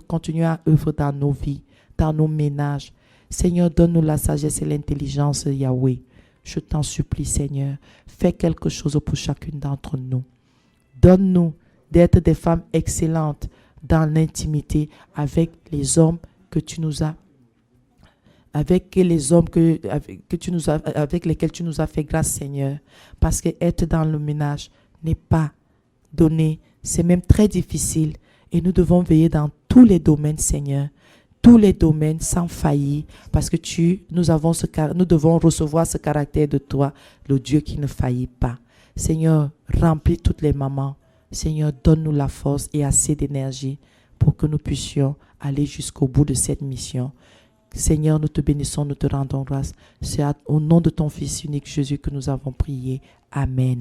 continue à œuvrer dans nos vies, dans nos ménages. Seigneur, donne-nous la sagesse et l'intelligence, Yahweh. Je t'en supplie, Seigneur. Fais quelque chose pour chacune d'entre nous. Donne-nous d'être des femmes excellentes dans l'intimité avec les hommes que tu nous as, avec lesquels tu nous as fait grâce, Seigneur. Parce que être dans le ménage n'est pas donné, c'est même très difficile. Et nous devons veiller dans tous les domaines, Seigneur. Tous les domaines sans faillir, parce que nous devons recevoir ce caractère de toi, le Dieu qui ne faillit pas. Seigneur, remplis toutes les mamans. Seigneur, donne-nous la force et assez d'énergie pour que nous puissions aller jusqu'au bout de cette mission. Seigneur, nous te bénissons, nous te rendons grâce. C'est au nom de ton Fils unique Jésus que nous avons prié. Amen.